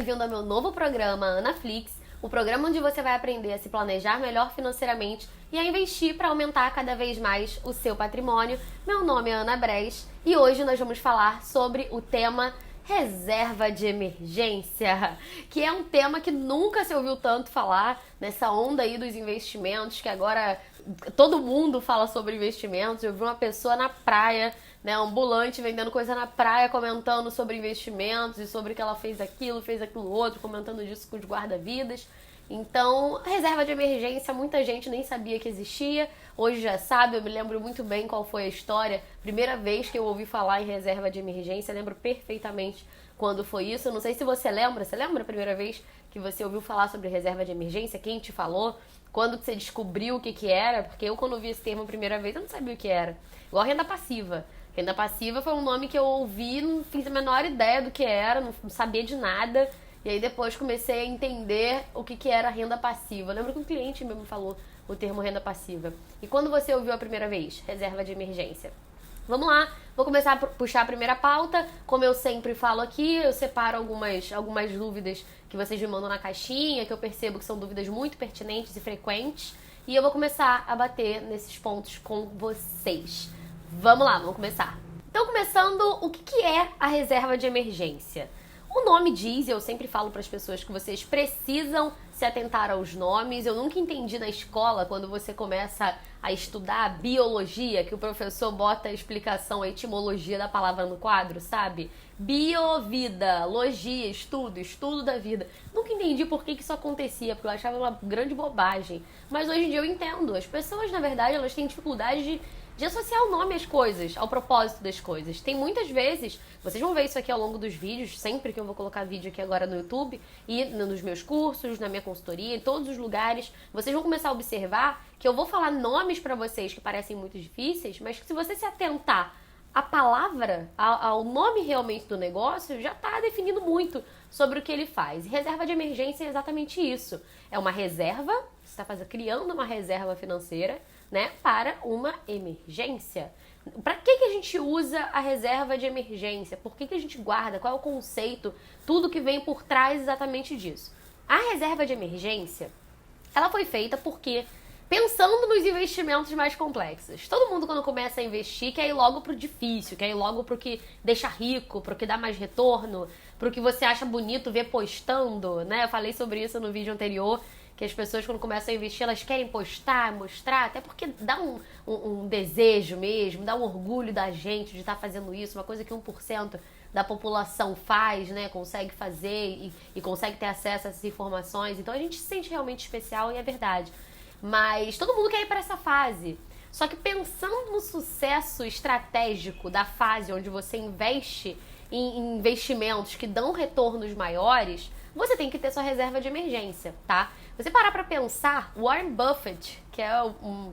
bem-vindo ao meu novo programa Anaflix, o programa onde você vai aprender a se planejar melhor financeiramente e a investir para aumentar cada vez mais o seu patrimônio. Meu nome é Ana Bres e hoje nós vamos falar sobre o tema reserva de emergência, que é um tema que nunca se ouviu tanto falar nessa onda aí dos investimentos, que agora todo mundo fala sobre investimentos. Eu vi uma pessoa na praia, né, ambulante, vendendo coisa na praia, comentando sobre investimentos e sobre que ela fez aquilo outro, comentando disso com os guarda-vidas. Então, reserva de emergência, muita gente nem sabia que existia, hoje já sabe. Eu me lembro muito bem qual foi a história, primeira vez que eu ouvi falar em reserva de emergência, lembro perfeitamente quando foi isso. Eu não sei se você lembra a primeira vez que você ouviu falar sobre reserva de emergência? Quem te falou? Quando você descobriu o que era? Porque eu, quando vi esse termo a primeira vez, eu não sabia o que era. Igual renda passiva. Renda passiva foi um nome que eu ouvi, não fiz a menor ideia do que era, não sabia de nada. E aí depois comecei a entender o que era renda passiva. Eu lembro que um cliente mesmo falou o termo renda passiva. E quando você ouviu a primeira vez? Reserva de emergência. Vamos lá, vou começar a puxar a primeira pauta. Como eu sempre falo aqui, eu separo algumas dúvidas que vocês me mandam na caixinha, que eu percebo que são dúvidas muito pertinentes e frequentes. E eu vou começar a bater nesses pontos com vocês. Vamos lá, vamos começar. Então, começando, o que é a reserva de emergência? O nome diz, e eu sempre falo para as pessoas que vocês precisam se atentar aos nomes. Eu nunca entendi na escola, quando você começa a estudar biologia, que o professor bota a explicação, a etimologia da palavra no quadro, sabe? Bio, vida, logia, estudo da vida. Nunca entendi por que isso acontecia, porque eu achava uma grande bobagem. Mas hoje em dia eu entendo. As pessoas, na verdade, elas têm dificuldade de associar o nome às coisas, ao propósito das coisas. Tem muitas vezes, vocês vão ver isso aqui ao longo dos vídeos, sempre que eu vou colocar vídeo aqui agora no YouTube, e nos meus cursos, na minha consultoria, em todos os lugares, vocês vão começar a observar que eu vou falar nomes pra vocês que parecem muito difíceis, mas que se você se atentar à palavra, ao nome realmente do negócio, já tá definindo muito sobre o que ele faz. E reserva de emergência é exatamente isso. É uma reserva, você está criando uma reserva financeira, né, para uma emergência. Para que a gente usa a reserva de emergência? Por que a gente guarda? Qual é o conceito? Tudo que vem por trás exatamente disso. A reserva de emergência, ela foi feita porque, pensando nos investimentos mais complexos, todo mundo quando começa a investir quer ir logo pro difícil, quer ir logo pro que deixa rico, pro que dá mais retorno, pro que você acha bonito ver postando, né? Eu falei sobre isso no vídeo anterior, que as pessoas quando começam a investir, elas querem postar, mostrar, até porque dá um desejo mesmo, dá um orgulho da gente de estar fazendo isso, uma coisa que 1% da população faz, né, consegue fazer e consegue ter acesso a essas informações. Então a gente se sente realmente especial e é verdade. Mas todo mundo quer ir para essa fase. Só que pensando no sucesso estratégico da fase onde você investe em investimentos que dão retornos maiores, você tem que ter sua reserva de emergência, tá? Você parar pra pensar, Warren Buffett, que é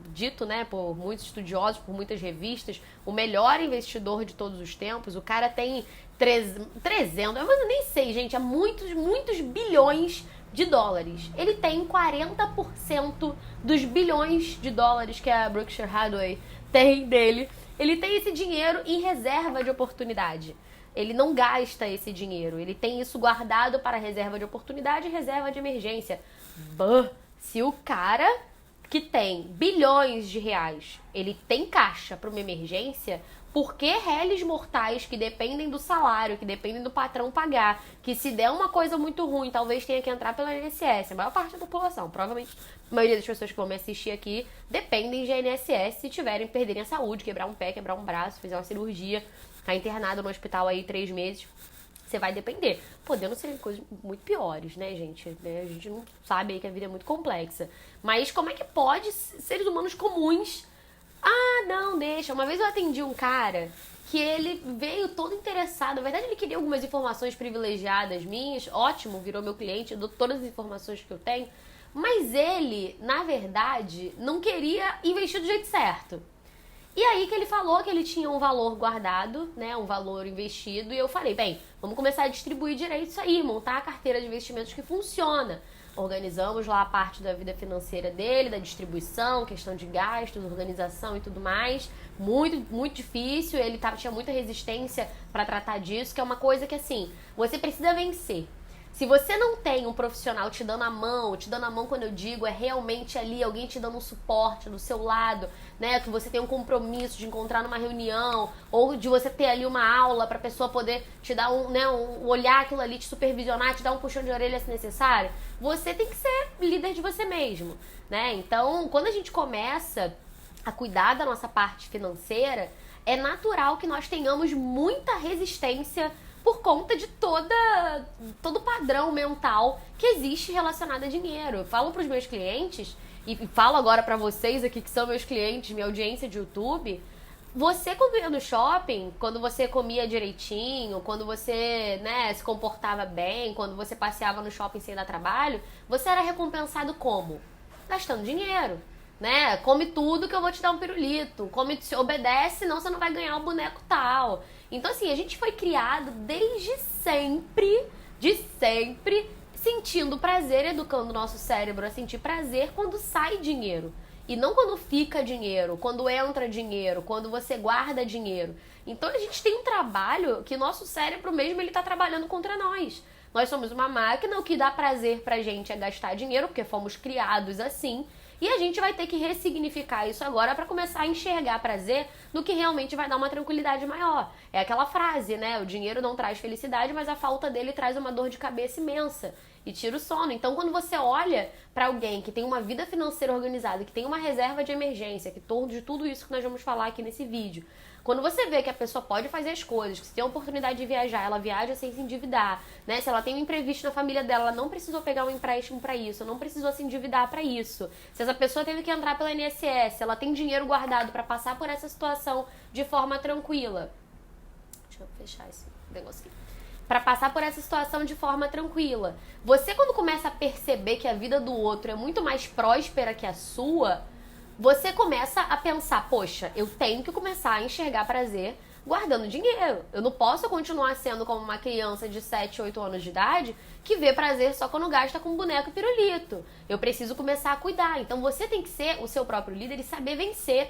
dito, né, por muitos estudiosos, por muitas revistas, o melhor investidor de todos os tempos, o cara tem 300, eu nem sei, gente, é muitos bilhões de dólares. Ele tem 40% dos bilhões de dólares que a Berkshire Hathaway tem dele. Ele tem esse dinheiro em reserva de oportunidade. Ele não gasta esse dinheiro, ele tem isso guardado para reserva de oportunidade e reserva de emergência. Se o cara que tem bilhões de reais, ele tem caixa para uma emergência, por que réis mortais que dependem do salário, que dependem do patrão pagar, que se der uma coisa muito ruim, talvez tenha que entrar pela INSS, a maior parte da população, provavelmente a maioria das pessoas que vão me assistir aqui dependem de INSS se perderem a saúde, quebrar um pé, quebrar um braço, fizer uma cirurgia, ficar internado no hospital aí 3 meses, você vai depender. Podendo ser coisas muito piores, né, gente? A gente não sabe aí que a vida é muito complexa. Mas como é que pode seres humanos comuns... não, deixa. Uma vez eu atendi um cara que ele veio todo interessado. Na verdade, ele queria algumas informações privilegiadas minhas. Ótimo, virou meu cliente, eu dou todas as informações que eu tenho. Mas ele, na verdade, não queria investir do jeito certo. E aí que ele falou que ele tinha um valor guardado, né, um valor investido, e eu falei, bem, vamos começar a distribuir direito isso aí, montar a carteira de investimentos que funciona. Organizamos lá a parte da vida financeira dele, da distribuição, questão de gastos, organização e tudo mais. Muito difícil, ele tinha muita resistência para tratar disso, que é uma coisa que, assim, você precisa vencer. Se você não tem um profissional te dando a mão quando eu digo, é realmente ali alguém te dando um suporte do seu lado, né? Que você tem um compromisso de encontrar numa reunião, ou de você ter ali uma aula pra pessoa poder te dar um olhar aquilo ali, te supervisionar, te dar um puxão de orelha se necessário. Você tem que ser líder de você mesmo, né? Então, quando a gente começa a cuidar da nossa parte financeira, é natural que nós tenhamos muita resistência por conta de todo o padrão mental que existe relacionado a dinheiro. Eu falo para os meus clientes, e falo agora para vocês aqui que são meus clientes, minha audiência de YouTube, você quando ia no shopping, quando você comia direitinho, quando você, né, se comportava bem, quando você passeava no shopping sem dar trabalho, você era recompensado como? Gastando dinheiro. Né? Come tudo que eu vou te dar um pirulito. Come, obedece, senão você não vai ganhar o boneco tal. Então, assim, a gente foi criado desde sempre, sentindo prazer, educando o nosso cérebro a sentir prazer quando sai dinheiro. E não quando fica dinheiro, quando entra dinheiro, quando você guarda dinheiro. Então, a gente tem um trabalho que nosso cérebro mesmo, ele tá trabalhando contra nós. Nós somos uma máquina, o que dá prazer pra gente é gastar dinheiro, porque fomos criados assim. E a gente vai ter que ressignificar isso agora para começar a enxergar prazer no que realmente vai dar uma tranquilidade maior. É aquela frase, né? O dinheiro não traz felicidade, mas a falta dele traz uma dor de cabeça imensa e tira o sono. Então, quando você olha para alguém que tem uma vida financeira organizada, que tem uma reserva de emergência, que de tudo isso que nós vamos falar aqui nesse vídeo, quando você vê que a pessoa pode fazer as coisas, que se tem a oportunidade de viajar, ela viaja sem se endividar, né? Se ela tem um imprevisto na família dela, ela não precisou pegar um empréstimo para isso, não precisou se endividar para isso. Se essa pessoa teve que entrar pela INSS, ela tem dinheiro guardado para passar por essa situação de forma tranquila. Deixa eu fechar esse negócio aqui. Para passar por essa situação de forma tranquila. Você, quando começa a perceber que a vida do outro é muito mais próspera que a sua, você começa a pensar, poxa, eu tenho que começar a enxergar prazer guardando dinheiro. Eu não posso continuar sendo como uma criança de 7, 8 anos de idade que vê prazer só quando gasta com boneco e pirulito. Eu preciso começar a cuidar. Então você tem que ser o seu próprio líder e saber vencer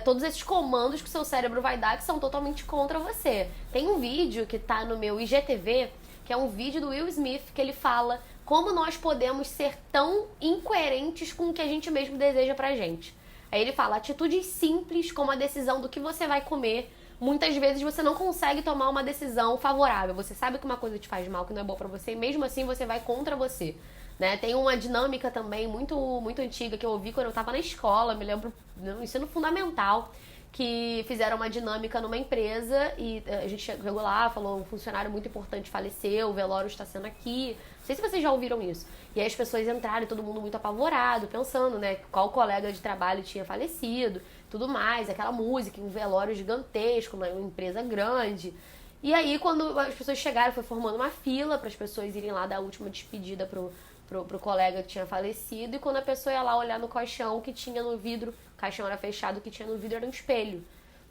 todos esses comandos que o seu cérebro vai dar que são totalmente contra você. Tem um vídeo que tá no meu IGTV, que é um vídeo do Will Smith, que ele fala como nós podemos ser tão incoerentes com o que a gente mesmo deseja pra gente. Aí ele fala, atitudes simples como a decisão do que você vai comer, muitas vezes você não consegue tomar uma decisão favorável. Você sabe que uma coisa te faz mal, que não é boa pra você, e mesmo assim você vai contra você. Né? Tem uma dinâmica também muito, muito antiga que eu ouvi quando eu tava na escola, me lembro, no ensino fundamental, que fizeram uma dinâmica numa empresa e a gente chegou lá, falou, um funcionário muito importante faleceu, o velório está sendo aqui. Não sei se vocês já ouviram isso. E aí as pessoas entraram, todo mundo muito apavorado, pensando, né, qual colega de trabalho tinha falecido, tudo mais, aquela música, um velório gigantesco, uma empresa grande. E aí, quando as pessoas chegaram, foi formando uma fila para as pessoas irem lá dar a última despedida pro colega que tinha falecido, e quando a pessoa ia lá olhar no caixão que tinha no vidro, o caixão era fechado, o que tinha no vidro era um espelho.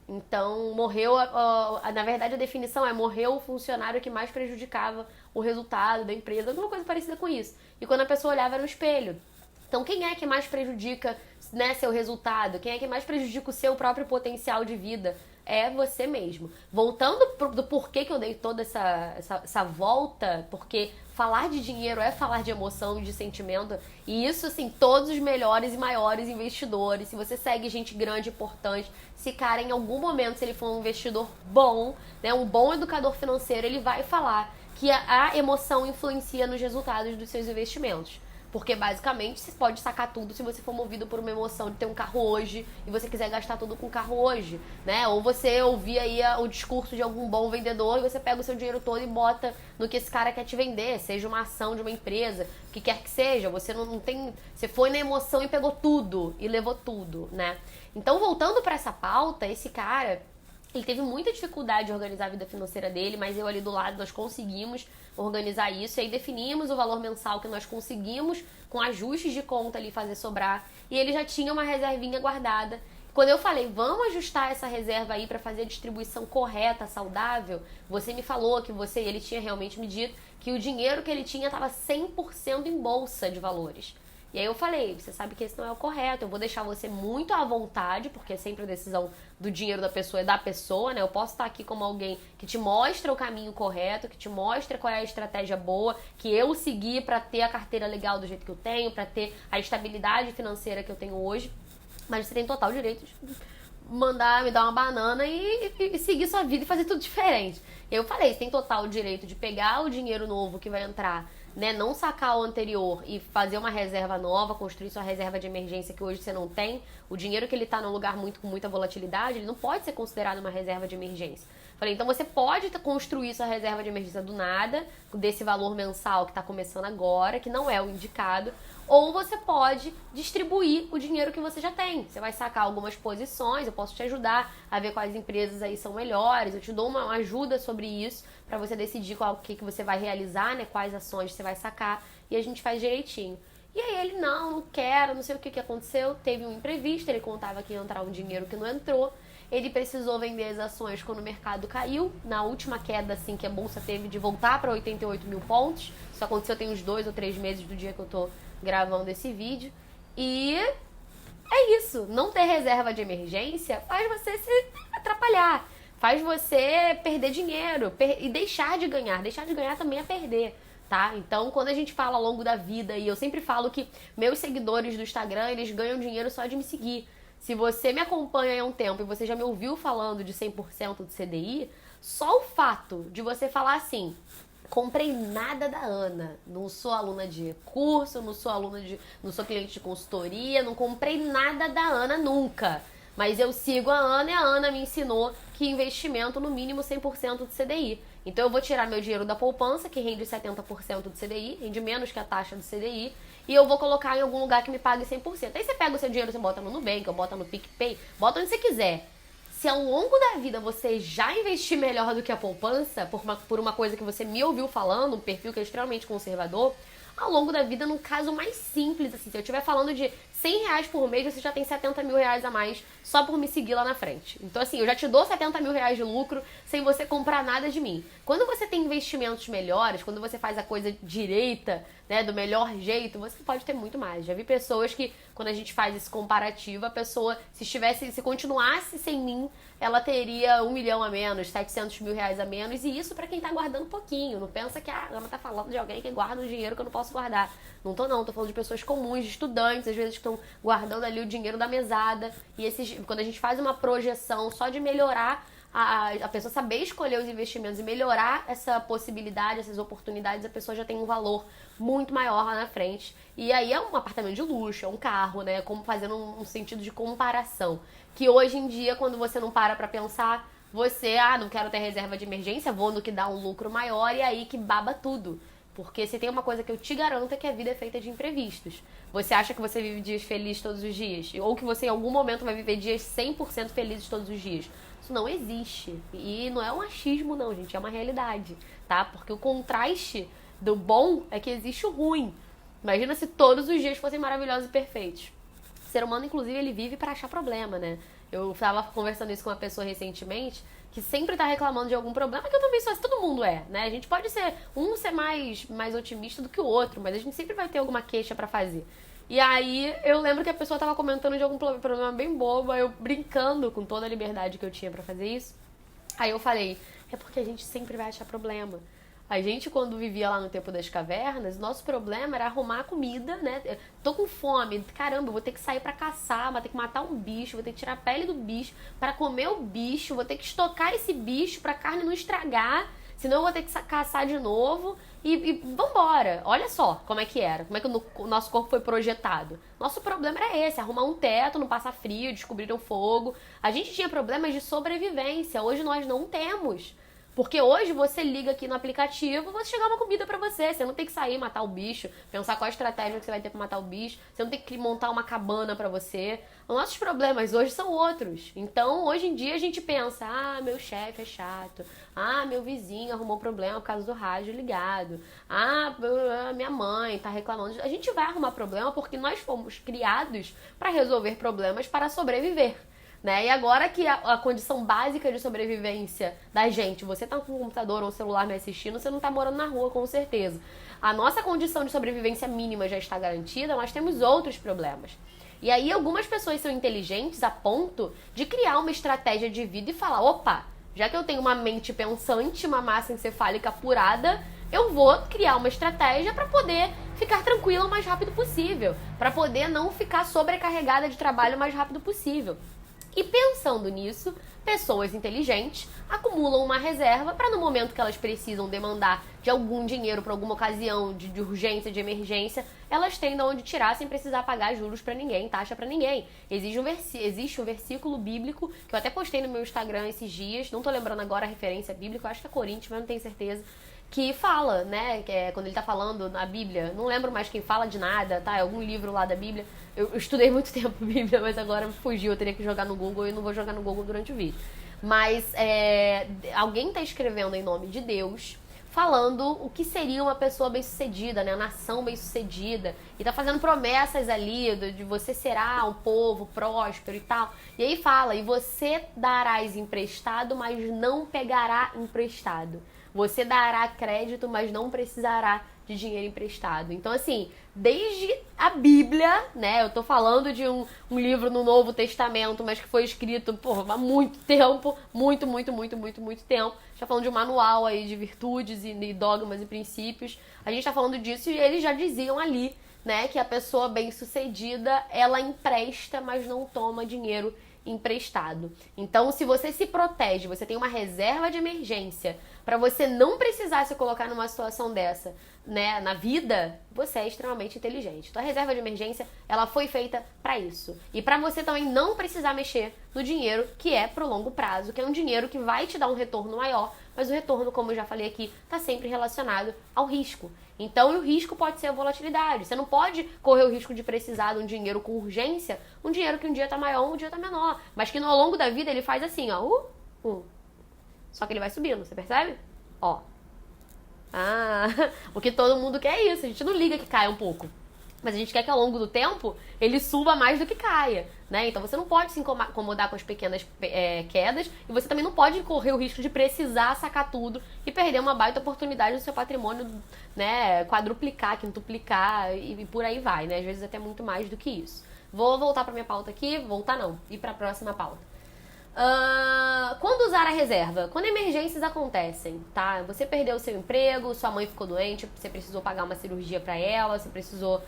Então, morreu, na verdade a definição é morreu o funcionário que mais prejudicava o resultado da empresa, alguma coisa parecida com isso. E quando a pessoa olhava era um espelho. Então, quem é que mais prejudica, né, seu resultado? Quem é que mais prejudica o seu próprio potencial de vida? É você mesmo. Voltando do porquê que eu dei toda essa volta, porque falar de dinheiro é falar de emoção e de sentimento, e isso, assim, todos os melhores e maiores investidores, se você segue gente grande e importante, esse cara, em algum momento, se ele for um investidor bom, né, um bom educador financeiro, ele vai falar que a emoção influencia nos resultados dos seus investimentos. Porque, basicamente, você pode sacar tudo se você for movido por uma emoção de ter um carro hoje e você quiser gastar tudo com o carro hoje, né? Ou você ouvir aí o discurso de algum bom vendedor e você pega o seu dinheiro todo e bota no que esse cara quer te vender, seja uma ação de uma empresa, o que quer que seja. Você não tem... Você foi na emoção e pegou tudo e levou tudo, né? Então, voltando para essa pauta, esse cara... Ele teve muita dificuldade de organizar a vida financeira dele, mas eu ali do lado nós conseguimos organizar isso. E aí definimos o valor mensal que nós conseguimos, com ajustes de conta ali, fazer sobrar. E ele já tinha uma reservinha guardada. Quando eu falei, vamos ajustar essa reserva aí para fazer a distribuição correta, saudável, você me falou que ele tinha realmente me dito que o dinheiro que ele tinha estava 100% em bolsa de valores. E aí eu falei, você sabe que esse não é o correto, eu vou deixar você muito à vontade, porque sempre a decisão do dinheiro da pessoa é da pessoa, né? Eu posso estar aqui como alguém que te mostra o caminho correto, que te mostra qual é a estratégia boa, que eu segui pra ter a carteira legal do jeito que eu tenho, pra ter a estabilidade financeira que eu tenho hoje. Mas você tem total direito de me dar uma banana e seguir sua vida e fazer tudo diferente. Eu falei, você tem total direito de pegar o dinheiro novo que vai entrar, né, não sacar o anterior e fazer uma reserva nova, construir sua reserva de emergência que hoje você não tem. O dinheiro que ele tá num lugar com muita volatilidade, ele não pode ser considerado uma reserva de emergência. Falei, então você pode construir sua reserva de emergência do nada, desse valor mensal que tá começando agora, que não é o indicado, ou você pode distribuir o dinheiro que você já tem. Você vai sacar algumas posições, eu posso te ajudar a ver quais empresas aí são melhores, eu te dou uma ajuda sobre isso, para você decidir o que você vai realizar, né, quais ações você vai sacar, e a gente faz direitinho. E aí ele, não quero, não sei o que aconteceu, teve um imprevisto, ele contava que ia entrar um dinheiro que não entrou, ele precisou vender as ações quando o mercado caiu, na última queda assim que a bolsa teve de voltar para 88 mil pontos, isso aconteceu tem uns 2 ou 3 meses do dia que eu tô gravando esse vídeo, e é isso, não ter reserva de emergência faz você se atrapalhar, faz você perder dinheiro e deixar de ganhar também é perder. Tá? Então, quando a gente fala ao longo da vida, e eu sempre falo que meus seguidores do Instagram, eles ganham dinheiro só de me seguir. Se você me acompanha há um tempo e você já me ouviu falando de 100% do CDI, só o fato de você falar assim, comprei nada da Ana, não sou aluna de curso, não sou cliente de consultoria, não comprei nada da Ana nunca. Mas eu sigo a Ana e a Ana me ensinou que investimento no mínimo 100% do CDI. Então eu vou tirar meu dinheiro da poupança, que rende 70% do CDI, rende menos que a taxa do CDI, e eu vou colocar em algum lugar que me pague 100%. Aí você pega o seu dinheiro, você bota no Nubank, ou bota no PicPay, bota onde você quiser. Se ao longo da vida você já investir melhor do que a poupança, por uma coisa que você me ouviu falando, um perfil que é extremamente conservador, ao longo da vida, num caso mais simples, assim, se eu estiver falando de R$100 por mês, você já tem 70 mil reais a mais só por me seguir lá na frente. Então, assim, eu já te dou 70 mil reais de lucro sem você comprar nada de mim. Quando você tem investimentos melhores, quando você faz a coisa direita, né, do melhor jeito, você pode ter muito mais. Já vi pessoas que, quando a gente faz esse comparativo, a pessoa, se continuasse sem mim, ela teria 1 milhão a menos, 700 mil reais a menos, e isso pra quem tá guardando pouquinho. Não pensa que a Ana tá falando de alguém que guarda um dinheiro que eu não posso guardar. Não tô falando de pessoas comuns, de estudantes, às vezes que estão guardando ali o dinheiro da mesada. E quando a gente faz uma projeção só de melhorar a pessoa saber escolher os investimentos e melhorar essa possibilidade, essas oportunidades, a pessoa já tem um valor muito maior lá na frente. E aí é um apartamento de luxo, é um carro, né? Como fazendo um sentido de comparação. Que hoje em dia, quando você não para pra pensar, você, não quero ter reserva de emergência, vou no que dá um lucro maior e aí que baba tudo. Porque se tem uma coisa que eu te garanto é que a vida é feita de imprevistos. Você acha que você vive dias felizes todos os dias? Ou que você em algum momento vai viver dias 100% felizes todos os dias? Isso não existe. E não é um achismo não, gente. É uma realidade, tá? Porque o contraste do bom é que existe o ruim. Imagina se todos os dias fossem maravilhosos e perfeitos. O ser humano, inclusive, ele vive para achar problema, né? Eu tava conversando isso com uma pessoa recentemente que sempre tá reclamando de algum problema, que eu também sou assim, todo mundo é, né? A gente pode ser mais otimista do que o outro, mas a gente sempre vai ter alguma queixa pra fazer. E aí eu lembro que a pessoa tava comentando de algum problema bem bobo, eu brincando com toda a liberdade que eu tinha pra fazer isso. Aí eu falei, é porque a gente sempre vai achar problema. A gente, quando vivia lá no tempo das cavernas, nosso problema era arrumar comida, né? Tô com fome, caramba, vou ter que sair pra caçar, vou ter que matar um bicho, vou ter que tirar a pele do bicho pra comer o bicho, vou ter que estocar esse bicho pra carne não estragar, senão eu vou ter que caçar de novo e vambora. Olha só como é que era, como é que o nosso corpo foi projetado. Nosso problema era esse, arrumar um teto, não passar frio, descobrir um fogo. A gente tinha problemas de sobrevivência, hoje nós não temos. Porque hoje você liga aqui no aplicativo, vai chegar uma comida pra você. Você não tem que sair, matar o bicho, pensar qual a estratégia que você vai ter pra matar o bicho. Você não tem que montar uma cabana pra você. Os nossos problemas hoje são outros. Então, hoje em dia a gente pensa, meu chefe é chato. Meu vizinho arrumou problema por causa do rádio ligado. Minha mãe tá reclamando. A gente vai arrumar problema porque nós fomos criados pra resolver problemas para sobreviver. Né? E agora que a condição básica de sobrevivência da gente, você tá com um computador ou um celular me assistindo, você não tá morando na rua, com certeza. a nossa condição de sobrevivência mínima já está garantida, nós temos outros problemas. E aí algumas pessoas são inteligentes a ponto de criar uma estratégia de vida e falar, opa, já que eu tenho uma mente pensante, uma massa encefálica apurada, eu vou criar uma estratégia para poder ficar tranquila o mais rápido possível, para poder não ficar sobrecarregada de trabalho o mais rápido possível. E pensando nisso, pessoas inteligentes acumulam uma reserva para no momento que elas precisam demandar de algum dinheiro para alguma ocasião de urgência, de emergência, elas têm de onde tirar sem precisar pagar juros para ninguém, taxa para ninguém. Existe um versículo bíblico que eu até postei no meu Instagram esses dias, não tô lembrando agora a referência bíblica, eu acho que é Coríntios, mas não tenho certeza, que fala, né, que é quando ele tá falando na Bíblia, não lembro mais quem fala de nada, tá, é algum livro lá da Bíblia, eu estudei muito tempo Bíblia, mas agora fugiu, eu teria que jogar no Google e não vou jogar no Google durante o vídeo. Mas alguém tá escrevendo em nome de Deus, falando o que seria uma pessoa bem-sucedida, né, a nação bem-sucedida, e tá fazendo promessas ali de você será um povo próspero e tal, e aí fala, e você darás emprestado, mas não pegará emprestado. Você dará crédito, mas não precisará de dinheiro emprestado. Então, assim, desde a Bíblia, né? Eu tô falando de um livro no Novo Testamento, mas que foi escrito, há muito tempo. Muito tempo. Já falando de um manual aí de virtudes e dogmas e princípios. A gente tá falando disso e eles já diziam ali, né? Que a pessoa bem-sucedida, ela empresta, mas não toma dinheiro emprestado. Então, se você se protege, você tem uma reserva de emergência para você não precisar se colocar numa situação dessa, né, na vida, você é extremamente inteligente. Então, a reserva de emergência, ela foi feita para isso. E para você também não precisar mexer no dinheiro que é pro longo prazo, que é um dinheiro que vai te dar um retorno maior, mas o retorno, como eu já falei aqui, está sempre relacionado ao risco. Então, o risco pode ser a volatilidade. Você não pode correr o risco de precisar de um dinheiro com urgência, um dinheiro que um dia tá maior, um dia tá menor. Mas que ao longo da vida ele faz assim, ó. Só que ele vai subindo, você percebe? Ó. Porque todo mundo quer isso. A gente não liga que caia um pouco. Mas a gente quer que ao longo do tempo ele suba mais do que caia, né? Então você não pode se incomodar com as pequenas quedas e você também não pode correr o risco de precisar sacar tudo e perder uma baita oportunidade no seu patrimônio, né? Quadruplicar, quintuplicar e por aí vai, né? Às vezes até muito mais do que isso. Vou voltar para minha pauta aqui, ir para a próxima pauta. Quando usar a reserva? Quando emergências acontecem, tá? Você perdeu o seu emprego, sua mãe ficou doente, você precisou pagar uma cirurgia para ela, você precisou...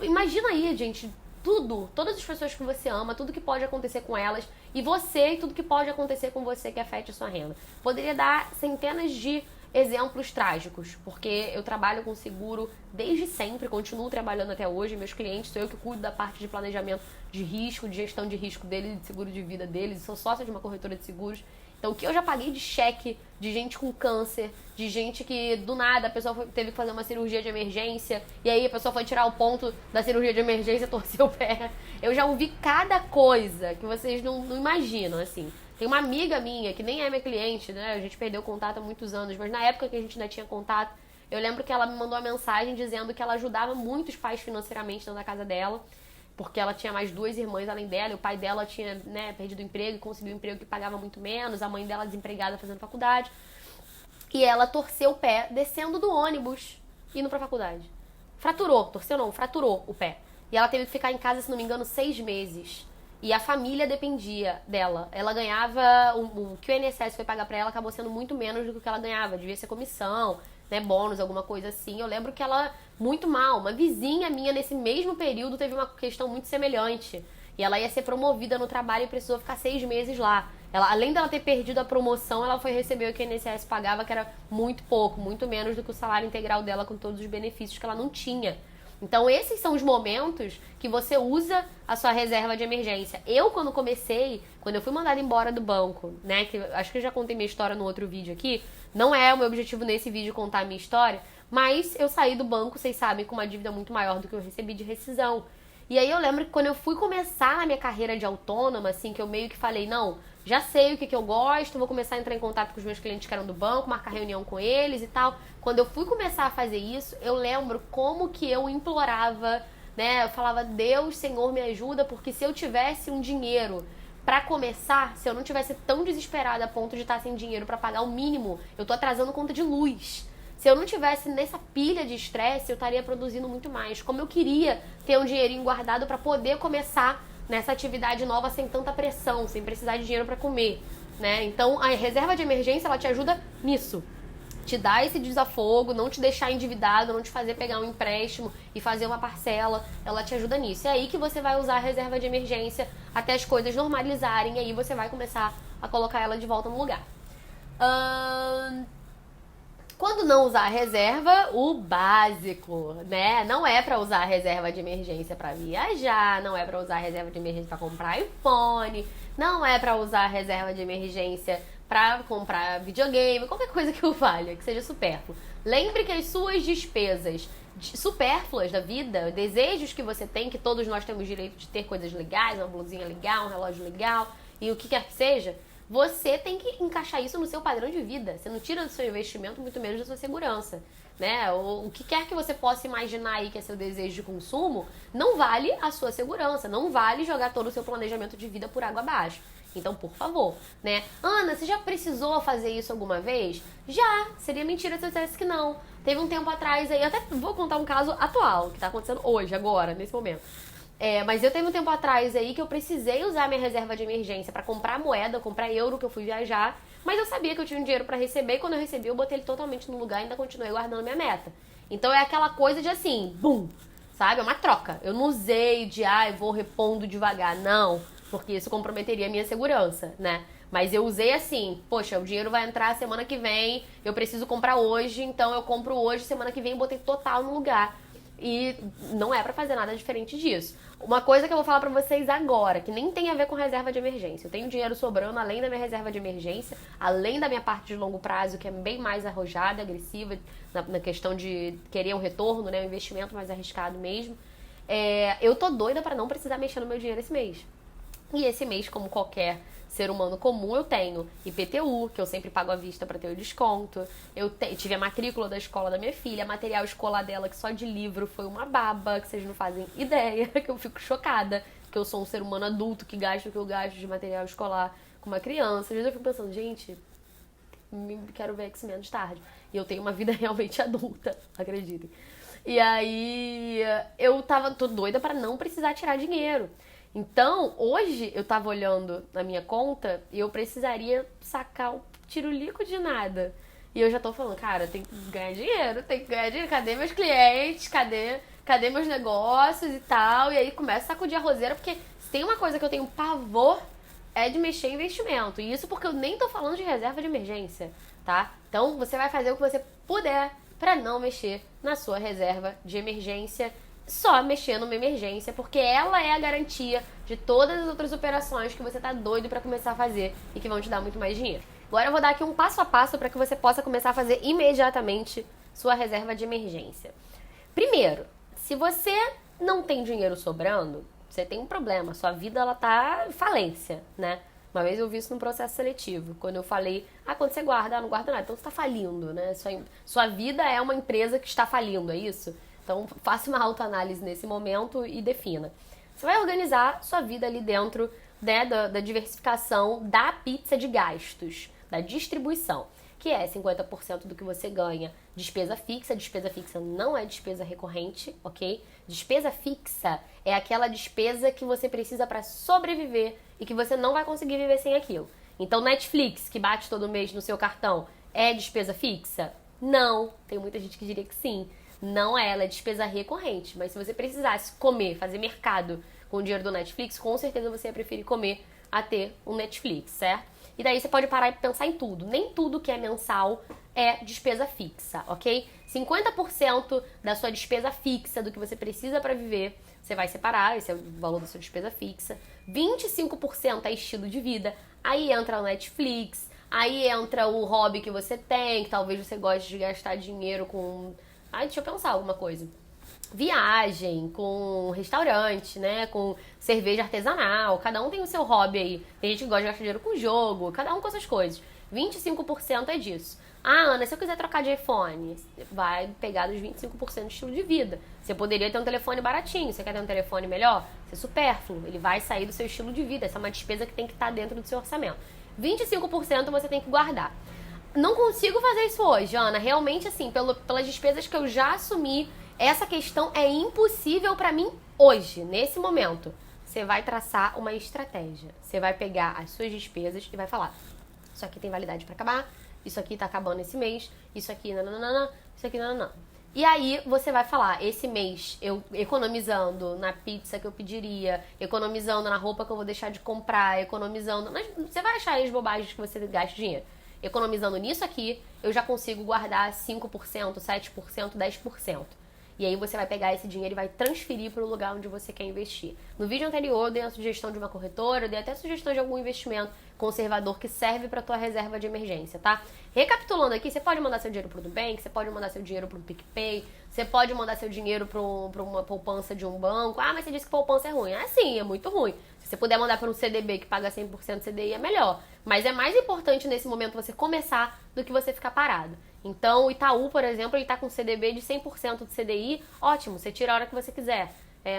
Imagina aí, gente, todas as pessoas que você ama, tudo que pode acontecer com elas, e você e tudo que pode acontecer com você que afete a sua renda. Poderia dar centenas de exemplos trágicos, porque eu trabalho com seguro desde sempre, continuo trabalhando até hoje, meus clientes, sou eu que cuido da parte de planejamento de risco, de gestão de risco deles, de seguro de vida deles, sou sócia de uma corretora de seguros. Então, o que eu já paguei de cheque de gente com câncer, de gente que do nada a pessoa teve que fazer uma cirurgia de emergência e aí a pessoa foi tirar o ponto da cirurgia de emergência, torceu o pé. Eu já ouvi cada coisa que vocês não imaginam, assim. Tem uma amiga minha, que nem é minha cliente, né? A gente perdeu contato há muitos anos, mas na época que a gente ainda tinha contato, eu lembro que ela me mandou uma mensagem dizendo que ela ajudava muito os pais financeiramente dentro da casa dela, porque ela tinha mais 2 irmãs além dela, e o pai dela tinha, né, perdido o emprego e conseguiu um emprego que pagava muito menos, a mãe dela desempregada fazendo faculdade. E ela torceu o pé descendo do ônibus, indo pra faculdade. Fraturou o pé. E ela teve que ficar em casa, se não me engano, 6 meses. E a família dependia dela. Ela ganhava, o que o INSS foi pagar pra ela acabou sendo muito menos do que ela ganhava. Devia ser comissão, né, bônus, alguma coisa assim. Eu lembro que ela, muito mal, uma vizinha minha nesse mesmo período teve uma questão muito semelhante. E ela ia ser promovida no trabalho e precisou ficar 6 meses lá. Ela, além dela ter perdido a promoção, ela foi receber o que o INSS pagava, que era muito pouco, muito menos do que o salário integral dela, com todos os benefícios que ela não tinha. Então, esses são os momentos que você usa a sua reserva de emergência. Eu, quando eu fui mandada embora do banco, né, que acho que eu já contei minha história no outro vídeo aqui, não é o meu objetivo nesse vídeo contar a minha história, mas eu saí do banco, vocês sabem, com uma dívida muito maior do que eu recebi de rescisão. E aí eu lembro que quando eu fui começar na minha carreira de autônoma, assim, que eu meio que falei, não, já sei o que eu gosto, vou começar a entrar em contato com os meus clientes que eram do banco, marcar reunião com eles e tal. Quando eu fui começar a fazer isso, eu lembro como que eu implorava, né? Eu falava, Deus, Senhor, me ajuda, porque se eu tivesse um dinheiro pra começar, se eu não tivesse tão desesperada a ponto de estar sem dinheiro pra pagar o mínimo, eu tô atrasando conta de luz. Se eu não tivesse nessa pilha de estresse, eu estaria produzindo muito mais. Como eu queria ter um dinheirinho guardado para poder começar nessa atividade nova sem tanta pressão, sem precisar de dinheiro para comer, né? Então, a reserva de emergência, ela te ajuda nisso. Te dá esse desafogo, não te deixar endividado, não te fazer pegar um empréstimo e fazer uma parcela, ela te ajuda nisso. É aí que você vai usar a reserva de emergência até as coisas normalizarem, e aí você vai começar a colocar ela de volta no lugar. Quando não usar a reserva, o básico, né? Não é pra usar a reserva de emergência pra viajar, não é pra usar a reserva de emergência pra comprar iPhone, não é pra usar a reserva de emergência pra comprar videogame, qualquer coisa que o valha, que seja supérfluo. Lembre que as suas despesas supérfluas da vida, desejos que você tem, que todos nós temos direito de ter coisas legais, uma blusinha legal, um relógio legal e o que quer que seja, você tem que encaixar isso no seu padrão de vida. Você não tira do seu investimento, muito menos da sua segurança, né? O que quer que você possa imaginar aí que é seu desejo de consumo, não vale a sua segurança, não vale jogar todo o seu planejamento de vida por água abaixo. Então, por favor, né? Ana, você já precisou fazer isso alguma vez? Já! Seria mentira se eu dissesse que não. Teve um tempo atrás aí, eu até vou contar um caso atual, que tá acontecendo hoje, agora, nesse momento. Mas eu teve um tempo atrás aí que eu precisei usar minha reserva de emergência pra comprar moeda, comprar euro, que eu fui viajar. Mas eu sabia que eu tinha um dinheiro pra receber, e quando eu recebi eu botei ele totalmente no lugar e ainda continuei guardando minha meta. Então é aquela coisa de assim, bum, sabe? É uma troca. Eu não usei de, eu vou repondo devagar. Não, porque isso comprometeria a minha segurança, né? Mas eu usei assim, poxa, o dinheiro vai entrar semana que vem, eu preciso comprar hoje, então eu compro hoje, semana que vem eu botei total no lugar. E não é pra fazer nada diferente disso. Uma coisa que eu vou falar pra vocês agora, que nem tem a ver com reserva de emergência. Eu tenho dinheiro sobrando além da minha reserva de emergência, além da minha parte de longo prazo, que é bem mais arrojada, agressiva, na questão de querer um retorno, né, um investimento mais arriscado mesmo. Eu tô doida pra não precisar mexer no meu dinheiro esse mês. E esse mês, como qualquer ser humano comum, eu tenho IPTU, que eu sempre pago à vista para ter o desconto. Eu tive a matrícula da escola da minha filha, material escolar dela, que só de livro foi uma baba, que vocês não fazem ideia, que eu fico chocada, que eu sou um ser humano adulto que gasta o que eu gasto de material escolar com uma criança. Às vezes eu fico pensando, gente, quero ver X-Men de tarde. E eu tenho uma vida realmente adulta, acreditem. E aí, tô doida para não precisar tirar dinheiro. Então, hoje eu tava olhando na minha conta e eu precisaria sacar o tirulico de nada. E eu já tô falando, cara, tem que ganhar dinheiro, cadê meus clientes, cadê meus negócios e tal. E aí começa a sacudir a roseira, porque se tem uma coisa que eu tenho pavor, é de mexer em investimento. E isso porque eu nem tô falando de reserva de emergência, tá? Então, você vai fazer o que você puder pra não mexer na sua reserva de emergência, só mexer numa emergência, porque ela é a garantia de todas as outras operações que você tá doido pra começar a fazer e que vão te dar muito mais dinheiro. Agora eu vou dar aqui um passo a passo para que você possa começar a fazer imediatamente sua reserva de emergência. Primeiro, se você não tem dinheiro sobrando, você tem um problema, sua vida ela tá em falência, né? Uma vez eu vi isso num processo seletivo, quando eu falei, quando você guarda, não guarda nada, então você tá falindo, né? Sua vida é uma empresa que está falindo, é isso? Então, faça uma autoanálise nesse momento e defina. Você vai organizar sua vida ali dentro, né, da diversificação da pizza de gastos, da distribuição, que é 50% do que você ganha despesa fixa. Despesa fixa não é despesa recorrente, ok? Despesa fixa é aquela despesa que você precisa para sobreviver e que você não vai conseguir viver sem aquilo. Então, Netflix, que bate todo mês no seu cartão, é despesa fixa? Não. Tem muita gente que diria que sim. Não é, ela é despesa recorrente. Mas se você precisasse comer, fazer mercado com o dinheiro do Netflix, com certeza você ia preferir comer a ter um Netflix, certo? E daí você pode parar e pensar em tudo. Nem tudo que é mensal é despesa fixa, ok? 50% da sua despesa fixa, do que você precisa para viver, você vai separar, esse é o valor da sua despesa fixa. 25% é estilo de vida, aí entra o Netflix, aí entra o hobby que você tem, que talvez você goste de gastar dinheiro com... deixa eu pensar alguma coisa. Viagem, com restaurante, né? Com cerveja artesanal. Cada um tem o seu hobby aí. Tem gente que gosta de gastar dinheiro com jogo. Cada um com essas coisas. 25% é disso. Ana, se eu quiser trocar de iPhone, vai pegar dos 25% de estilo de vida. Você poderia ter um telefone baratinho. Você quer ter um telefone melhor? Isso é supérfluo. Ele vai sair do seu estilo de vida. Essa é uma despesa que tem que estar dentro do seu orçamento. 25% você tem que guardar. Não consigo fazer isso hoje, Ana. Realmente, assim, pelas despesas que eu já assumi, essa questão é impossível pra mim hoje, nesse momento. Você vai traçar uma estratégia. Você vai pegar as suas despesas e vai falar: isso aqui tem validade pra acabar, isso aqui tá acabando esse mês, isso aqui nananana, isso aqui nananana. E aí você vai falar: esse mês eu economizando na pizza que eu pediria, economizando na roupa que eu vou deixar de comprar, economizando... Você vai achar as bobagens que você gasta dinheiro. Economizando nisso aqui, eu já consigo guardar 5%, 7%, 10%. E aí você vai pegar esse dinheiro e vai transferir para o lugar onde você quer investir. No vídeo anterior eu dei a sugestão de uma corretora, eu dei até a sugestão de algum investimento conservador que serve para tua reserva de emergência, tá? Recapitulando aqui, você pode mandar seu dinheiro pro Nubank, você pode mandar seu dinheiro pro PicPay, você pode mandar seu dinheiro para uma poupança de um banco. Ah, mas você disse que poupança é ruim. Ah, sim, é muito ruim. Se você puder mandar para um CDB que paga 100% CDI, é melhor. Mas é mais importante nesse momento você começar do que você ficar parado. Então, o Itaú, por exemplo, ele tá com CDB de 100% de CDI. Ótimo, você tira a hora que você quiser.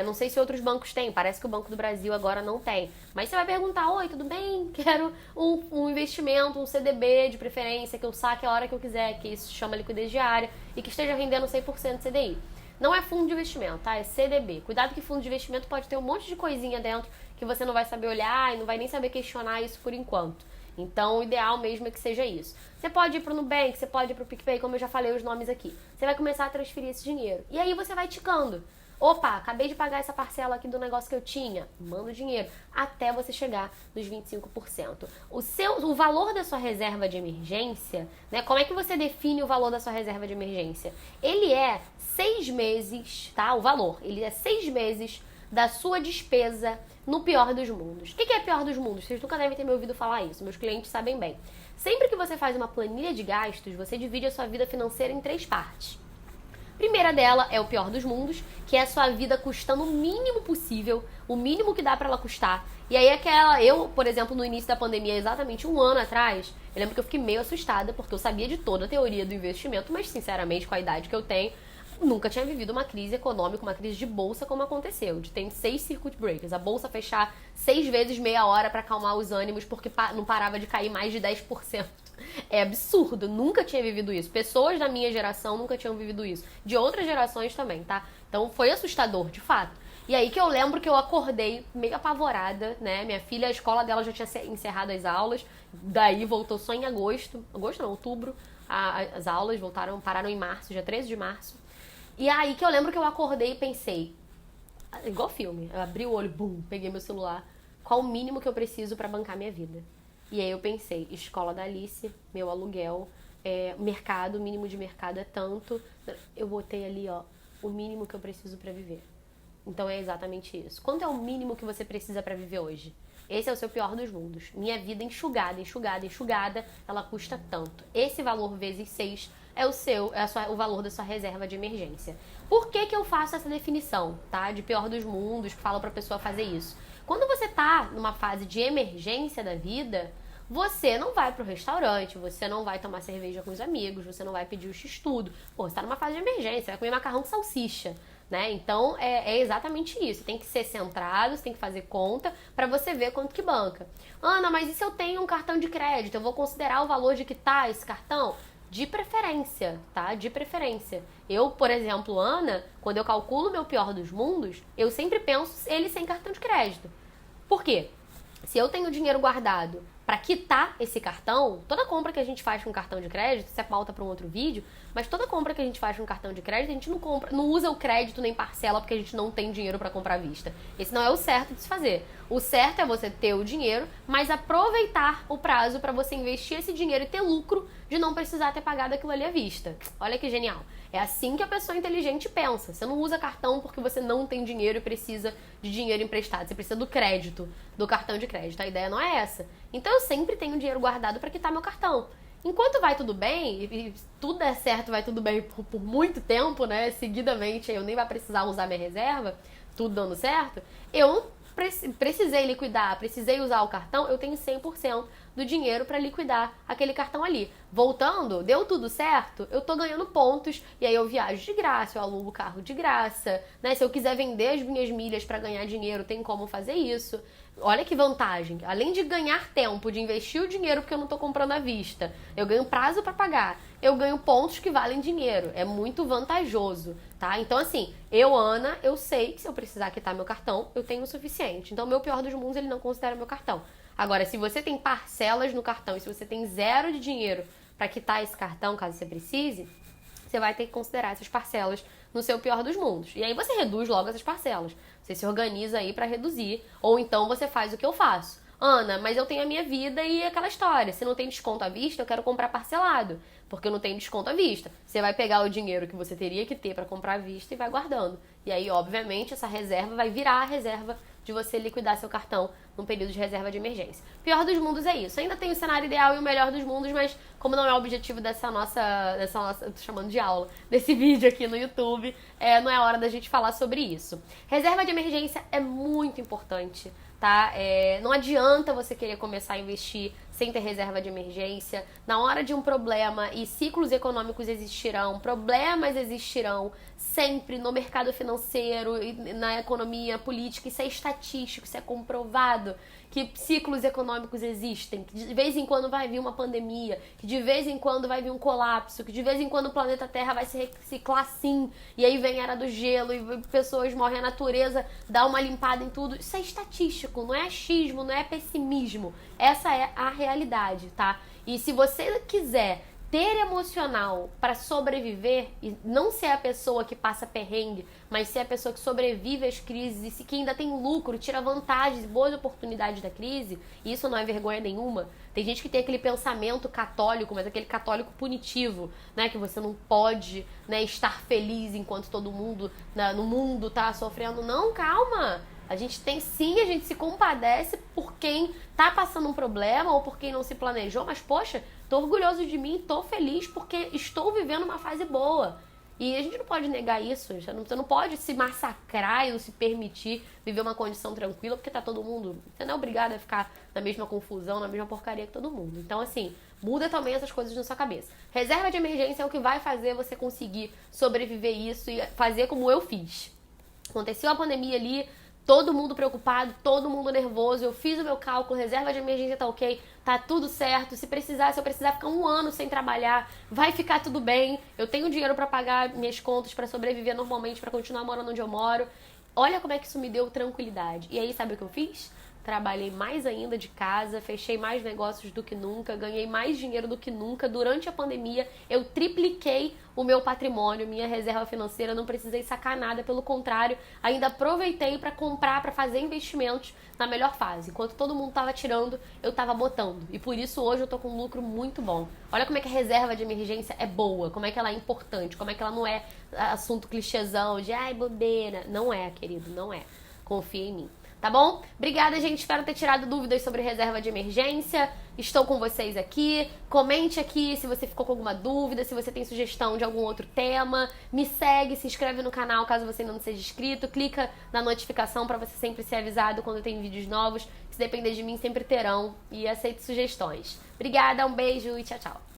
Não sei se outros bancos têm, parece que o Banco do Brasil agora não tem. Mas você vai perguntar: oi, tudo bem? Quero um investimento, um CDB de preferência, que eu saque a hora que eu quiser, que isso se chama liquidez diária, e que esteja rendendo 100% de CDI. Não é fundo de investimento, tá? É CDB. Cuidado que fundo de investimento pode ter um monte de coisinha dentro que você não vai saber olhar e não vai nem saber questionar isso por enquanto. Então, o ideal mesmo é que seja isso. Você pode ir pro Nubank, você pode ir pro PicPay, como eu já falei os nomes aqui. Você vai começar a transferir esse dinheiro. E aí você vai ticando. Opa, acabei de pagar essa parcela aqui do negócio que eu tinha. Manda o dinheiro. Até você chegar nos 25%. O valor da sua reserva de emergência, né? Como é que você define o valor da sua reserva de emergência? Ele é 6 meses, tá? O valor. Ele é 6 meses da sua despesa no pior dos mundos. O que é pior dos mundos? Vocês nunca devem ter me ouvido falar isso, meus clientes sabem bem. Sempre que você faz uma planilha de gastos, você divide a sua vida financeira em 3 partes. A primeira dela é o pior dos mundos, que é a sua vida custando o mínimo possível, o mínimo que dá pra ela custar. E aí eu, por exemplo, no início da pandemia, exatamente 1 ano atrás, eu lembro que eu fiquei meio assustada, porque eu sabia de toda a teoria do investimento, mas sinceramente, com a idade que eu tenho, nunca tinha vivido uma crise econômica, uma crise de bolsa como aconteceu. De ter 6 circuit breakers, a bolsa fechar 6 vezes meia hora para acalmar os ânimos porque não parava de cair mais de 10%. É absurdo, nunca tinha vivido isso. Pessoas da minha geração nunca tinham vivido isso. De outras gerações também, tá? Então foi assustador, de fato. E aí que eu lembro que eu acordei meio apavorada, né? Minha filha, a escola dela já tinha encerrado as aulas, daí voltou só em outubro. As aulas pararam em março, dia 13 de março. E aí que eu lembro que eu acordei e pensei, igual filme, eu abri o olho, bum, peguei meu celular, qual o mínimo que eu preciso pra bancar minha vida? E aí eu pensei: escola da Alice, meu aluguel, mercado, o mínimo de mercado é tanto, eu botei ali, ó, o mínimo que eu preciso pra viver. Então é exatamente isso. Quanto é o mínimo que você precisa pra viver hoje? Esse é o seu pior dos mundos. Minha vida enxugada, ela custa tanto. Esse valor vezes 6 é o valor da sua reserva de emergência. Por que eu faço essa definição, tá? De pior dos mundos, que falo pra pessoa fazer isso? Quando você tá numa fase de emergência da vida, você não vai pro restaurante, você não vai tomar cerveja com os amigos, você não vai pedir o x-tudo. Pô, você tá numa fase de emergência, você vai comer macarrão com salsicha, né? Então, é exatamente isso. Tem que ser centrado, você tem que fazer conta pra você ver quanto que banca. Ana, mas e se eu tenho um cartão de crédito? Eu vou considerar o valor de quitar esse cartão? De preferência, tá? De preferência. Eu, por exemplo, Ana, quando eu calculo meu pior dos mundos, eu sempre penso ele sem cartão de crédito. Por quê? Se eu tenho dinheiro guardado para quitar esse cartão, toda compra que a gente faz com cartão de crédito, isso é pauta para um outro vídeo, mas toda compra que a gente faz com cartão de crédito, a gente não usa o crédito nem parcela porque a gente não tem dinheiro para comprar à vista. Esse não é o certo de se fazer. O certo é você ter o dinheiro, mas aproveitar o prazo para você investir esse dinheiro e ter lucro de não precisar ter pagado aquilo ali à vista. Olha que genial. É assim que a pessoa inteligente pensa. Você não usa cartão porque você não tem dinheiro e precisa de dinheiro emprestado. Você precisa do crédito, do cartão de crédito. A ideia não é essa. Então eu sempre tenho dinheiro guardado para quitar meu cartão. Enquanto vai tudo bem, e tudo der certo, vai tudo bem por muito tempo, né? Seguidamente, eu nem vai precisar usar minha reserva, tudo dando certo, eu precisei liquidar, precisei usar o cartão, eu tenho 100% do dinheiro para liquidar aquele cartão ali. voltando, deu tudo certo, eu tô ganhando pontos e aí eu viajo de graça, eu alugo o carro de graça, né? Se eu quiser vender as minhas milhas para ganhar dinheiro, tem como fazer isso. Olha que vantagem. Além de ganhar tempo, de investir o dinheiro porque eu não tô comprando à vista, eu ganho prazo para pagar, eu ganho pontos que valem dinheiro. É muito vantajoso, tá? Então, assim, Ana, eu sei que se eu precisar quitar meu cartão, eu tenho o suficiente. Então, meu pior dos mundos, ele não considera meu cartão. Agora, se você tem parcelas no cartão e se você tem zero de dinheiro para quitar esse cartão, caso você precise, você vai ter que considerar essas parcelas no seu pior dos mundos. E aí você reduz logo essas parcelas. Você se organiza aí para reduzir. Ou então você faz o que eu faço. Ana, mas eu tenho a minha vida e aquela história. Se não tem desconto à vista, eu quero comprar parcelado. Porque eu não tenho desconto à vista. Você vai pegar o dinheiro que você teria que ter para comprar à vista e vai guardando. E aí, obviamente, essa reserva vai virar a reserva de você liquidar seu cartão num período de reserva de emergência. Pior dos mundos é isso. Ainda tem o cenário ideal e o melhor dos mundos, mas como não é o objetivo dessa nossa eu tô chamando de aula, desse vídeo aqui no YouTube, não é hora da gente falar sobre isso. Reserva de emergência é muito importante, tá? Não adianta você querer começar a investir sem ter reserva de emergência. Na hora de um problema, e ciclos econômicos existirão, problemas existirão sempre no mercado financeiro, na economia política, isso é estatístico, isso é comprovado, que ciclos econômicos existem, que de vez em quando vai vir uma pandemia, que de vez em quando vai vir um colapso, que de vez em quando o planeta Terra vai se reciclar sim, e aí vem a era do gelo, e pessoas morrem, a natureza dá uma limpada em tudo. Isso é estatístico, não é achismo, não é pessimismo. Essa é a realidade, tá? E se você quiser ter emocional para sobreviver e não ser a pessoa que passa perrengue, mas ser a pessoa que sobrevive às crises e que ainda tem lucro, tira vantagens e boas oportunidades da crise, e isso não é vergonha nenhuma. Tem gente que tem aquele pensamento católico, mas aquele católico punitivo, né? Que você não pode, né, estar feliz enquanto todo mundo no mundo tá sofrendo. Não, calma! A gente tem sim, a gente se compadece por quem tá passando um problema ou por quem não se planejou, mas poxa, tô orgulhoso de mim, tô feliz porque estou vivendo uma fase boa. E a gente não pode negar isso, você não pode se massacrar e não se permitir viver uma condição tranquila porque tá todo mundo, você não é obrigado a ficar na mesma confusão, na mesma porcaria que todo mundo. Então assim, muda também essas coisas na sua cabeça. Reserva de emergência é o que vai fazer você conseguir sobreviver isso e fazer como eu fiz. Aconteceu a pandemia ali, todo mundo preocupado, todo mundo nervoso. Eu fiz o meu cálculo, reserva de emergência tá ok, tá tudo certo. Se eu precisar ficar um ano sem trabalhar, vai ficar tudo bem. Eu tenho dinheiro pra pagar minhas contas, pra sobreviver normalmente, pra continuar morando onde eu moro. Olha como é que isso me deu tranquilidade. E aí, sabe o que eu fiz? Trabalhei mais ainda de casa, fechei mais negócios do que nunca, ganhei mais dinheiro do que nunca. Durante a pandemia, eu tripliquei o meu patrimônio, minha reserva financeira, não precisei sacar nada, pelo contrário, ainda aproveitei para comprar, para fazer investimentos na melhor fase. Enquanto todo mundo tava tirando, eu tava botando. E por isso hoje eu tô com um lucro muito bom. Olha como é que a reserva de emergência é boa, como é que ela é importante, como é que ela não é assunto clichêzão de ai, bobeira. Não é, querido, não é. Confia em mim. Tá bom? Obrigada, gente. Espero ter tirado dúvidas sobre reserva de emergência. Estou com vocês aqui. Comente aqui se você ficou com alguma dúvida, se você tem sugestão de algum outro tema. Me segue, se inscreve no canal caso você ainda não seja inscrito. Clica na notificação para você sempre ser avisado quando tem vídeos novos. Se depender de mim, sempre terão. E aceito sugestões. Obrigada, um beijo e tchau, tchau.